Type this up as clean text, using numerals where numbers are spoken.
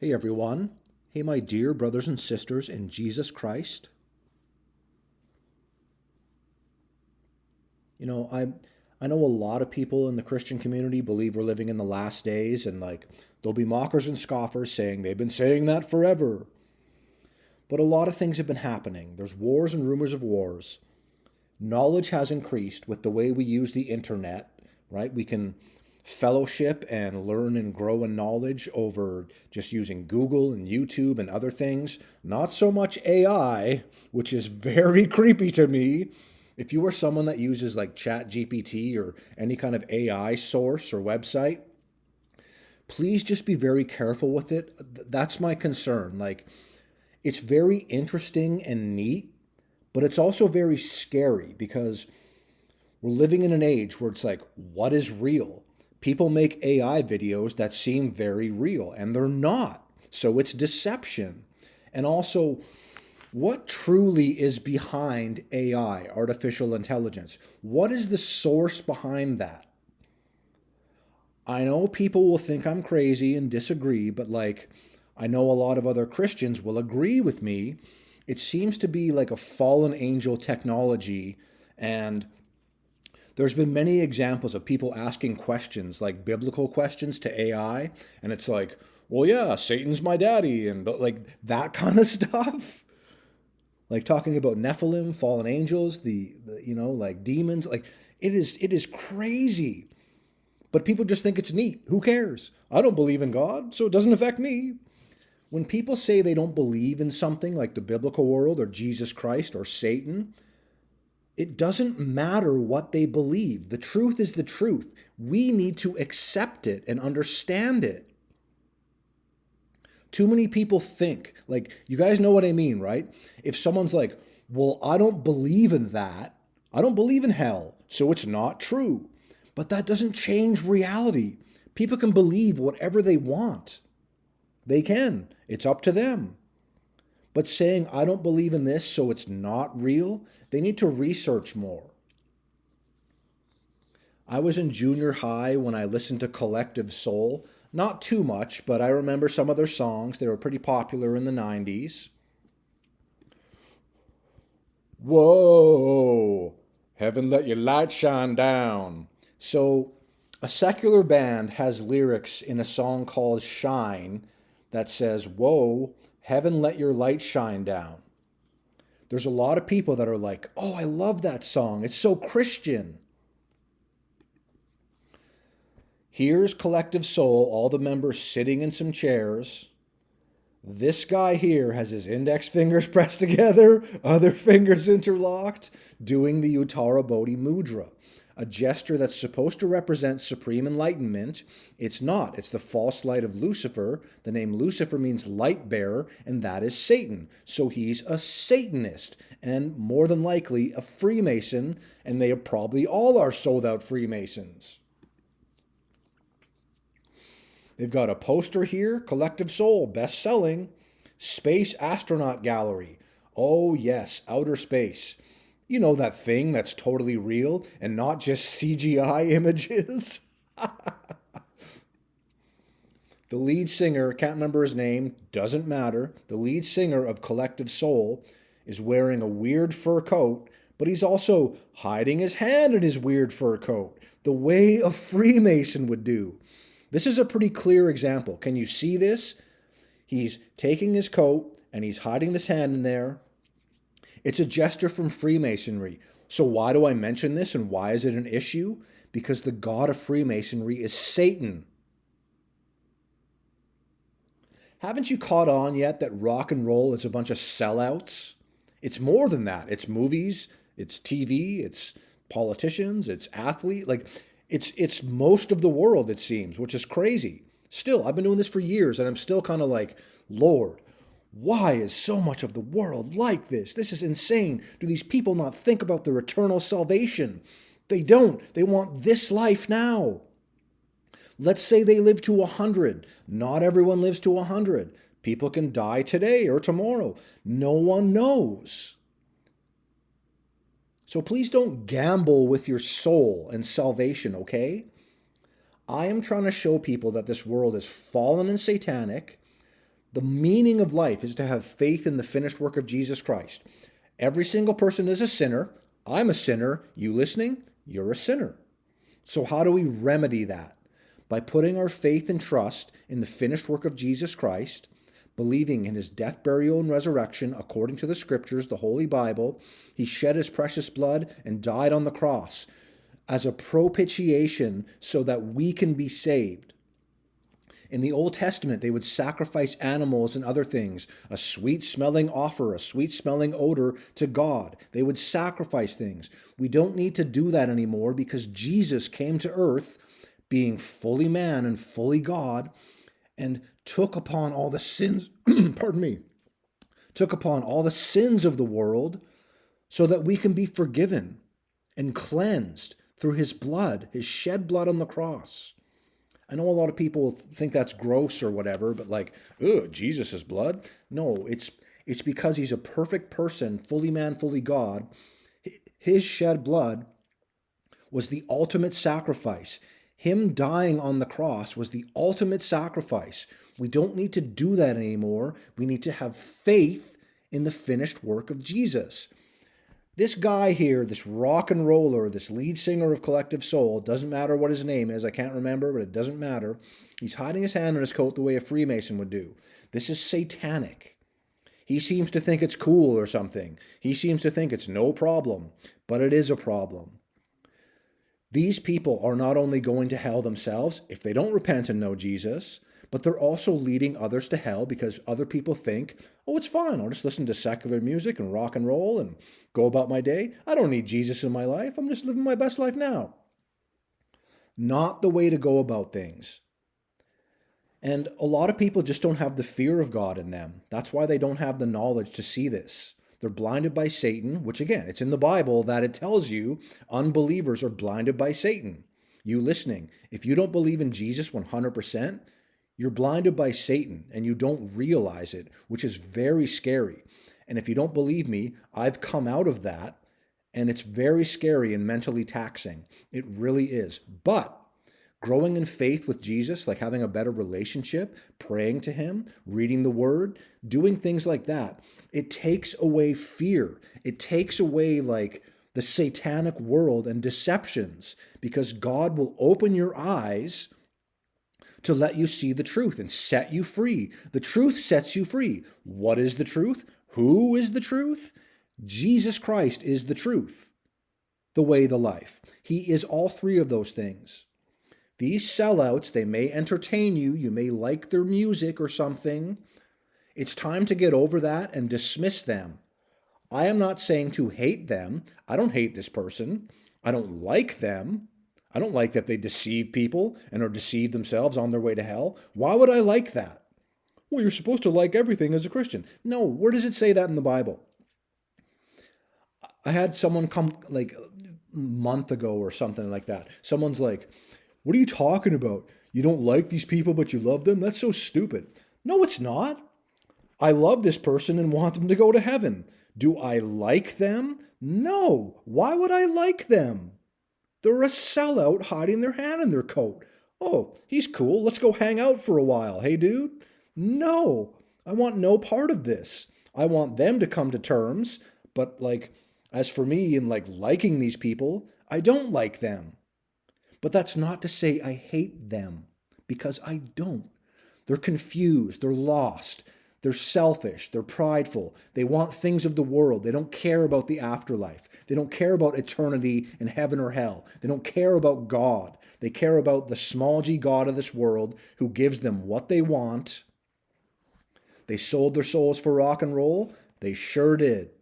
Hey everyone. Hey, my dear brothers and sisters in Jesus Christ. You know, I know a lot of people in the Christian community believe we're living in the last days, and there'll be mockers and scoffers saying they've been saying that forever. But a lot of things have been happening. There's wars and rumors of wars. Knowledge has increased with the way we use the internet, right? We can fellowship and learn and grow in knowledge over just using Google and YouTube and other things. Not so much AI, which is very creepy to me. If you are someone that uses like ChatGPT or any kind of AI source or website, please just be very careful with it. That's my concern. It's very interesting and neat, but it's also very scary because we're living in an age where it's like, what is real? People make AI videos that seem very real and they're not. So it's deception. And also, what truly is behind AI, artificial intelligence? What is the source behind that? I know people will think I'm crazy and disagree, but I know a lot of other Christians will agree with me. It seems to be like a fallen angel technology, and there's been many examples of people asking questions, like biblical questions to AI, and it's like, well, yeah, Satan's my daddy, and like that kind of stuff. Like talking about Nephilim, fallen angels, like demons, like it is crazy. But people just think it's neat. Who cares? I don't believe in God, so it doesn't affect me. When people say they don't believe in something like the biblical world or Jesus Christ or Satan, it doesn't matter what they believe. The truth is the truth. We need to accept it and understand it. Too many people think, you guys know what I mean, right? If someone's like, well, I don't believe in that, I don't believe in hell, so it's not true. But that doesn't change reality. People can believe whatever they want. They can. It's up to them. But saying, I don't believe in this, so it's not real, they need to research more. I was in junior high when I listened to Collective Soul. Not too much, but I remember some of their songs. They were pretty popular in the 90s. Whoa, heaven let your light shine down. So, a secular band has lyrics in a song called Shine that says, whoa, heaven let your light shine down. There's a lot of people that are like, oh, I love that song. It's so Christian. Here's Collective Soul, all the members sitting in some chairs. This guy here has his index fingers pressed together, other fingers interlocked, doing the Uttara Bodhi Mudra, a gesture that's supposed to represent supreme enlightenment. It's not. It's the false light of Lucifer. The name Lucifer means light bearer, and that is Satan. So he's a Satanist, and more than likely a Freemason, and they probably all are sold out Freemasons. They've got a poster here, Collective Soul, best-selling. Space Astronaut Gallery. Oh yes, outer space. You know, that thing that's totally real and not just CGI images? The lead singer, can't remember his name, doesn't matter. The lead singer of Collective Soul is wearing a weird fur coat, but he's also hiding his hand in his weird fur coat, the way a Freemason would do. This is a pretty clear example. Can you see this? He's taking his coat and he's hiding his hand in there. It's a gesture from Freemasonry. So why do I mention this and why is it an issue? Because the god of Freemasonry is Satan. Haven't you caught on yet that rock and roll is a bunch of sellouts? It's more than that. It's movies, it's TV, it's politicians, it's athletes. It's most of the world, it seems, which is crazy. Still, I've been doing this for years, and I'm still kind of like, Lord, why is so much of the world like this? This is insane. Do these people not think about their eternal salvation? They don't. They want this life now. Let's say they live to 100. Not everyone lives to 100. People can die today or tomorrow. No one knows. So please don't gamble with your soul and salvation, okay? I am trying to show people that this world is fallen and satanic. The meaning of life is to have faith in the finished work of Jesus Christ. Every single person is a sinner. I'm a sinner. You listening? You're a sinner. So how do we remedy that? By putting our faith and trust in the finished work of Jesus Christ, believing in his death, burial, and resurrection according to the scriptures, the Holy Bible. He shed his precious blood and died on the cross as a propitiation so that we can be saved. In the Old Testament, they would sacrifice animals and other things, a sweet-smelling offer, a sweet-smelling odor to God. They would sacrifice things. We don't need to do that anymore because Jesus came to earth, being fully man and fully God, and took upon all the sins, took upon all the sins of the world so that we can be forgiven and cleansed through his blood, his shed blood on the cross. I know a lot of people think that's gross or whatever, but like, ugh, Jesus' blood? No, it's because he's a perfect person, fully man, fully God. His shed blood was the ultimate sacrifice. Him dying on the cross was the ultimate sacrifice. We don't need to do that anymore. We need to have faith in the finished work of Jesus. This guy here, this rock and roller, this lead singer of Collective Soul, doesn't matter what his name is, I can't remember, but it doesn't matter. He's hiding his hand in his coat the way a Freemason would do. This is satanic. He seems to think it's cool or something. He seems to think it's no problem, but it is a problem. These people are not only going to hell themselves if they don't repent and know Jesus, but they're also leading others to hell because other people think, oh, it's fine. I'll just listen to secular music and rock and roll and go about my day. I don't need Jesus in my life. I'm just living my best life now. Not the way to go about things. And a lot of people just don't have the fear of God in them. That's why they don't have the knowledge to see this. They're blinded by Satan, which again, it's in the Bible that it tells you unbelievers are blinded by Satan. You listening, if you don't believe in Jesus 100%, you're blinded by Satan and you don't realize it, which is very scary. And if you don't believe me, I've come out of that and it's very scary and mentally taxing. It really is. But growing in faith with Jesus, like having a better relationship, praying to him, reading the word, doing things like that, it takes away fear. It takes away like the satanic world and deceptions because God will open your eyes to let you see the truth and set you free. The truth sets you free. What is the truth? Who is the truth? Jesus Christ is the truth, the way, the life. He is all three of those things. These sellouts, they may entertain you. You may like their music or something. It's time to get over that and dismiss them. I am not saying to hate them. I don't hate this person. I don't like them. I don't like that they deceive people and are deceived themselves on their way to hell. Why would I like that? Well, you're supposed to like everything as a Christian. No, where does it say that in the Bible? I had someone come like a month ago or something like that. Someone's like, what are you talking about? You don't like these people, but you love them? That's so stupid. No, it's not. I love this person and want them to go to heaven. Do I like them? No. Why would I like them? They're a sellout hiding their hand in their coat. Oh, he's cool. Let's go hang out for a while. Hey, dude? No. I want no part of this. I want them to come to terms. But like, as for me and like liking these people, I don't like them. But that's not to say I hate them, because I don't. They're confused. They're lost. They're selfish. They're prideful. They want things of the world. They don't care about the afterlife. They don't care about eternity in heaven or hell. They don't care about God. They care about the small g God of this world who gives them what they want. They sold their souls for rock and roll. They sure did.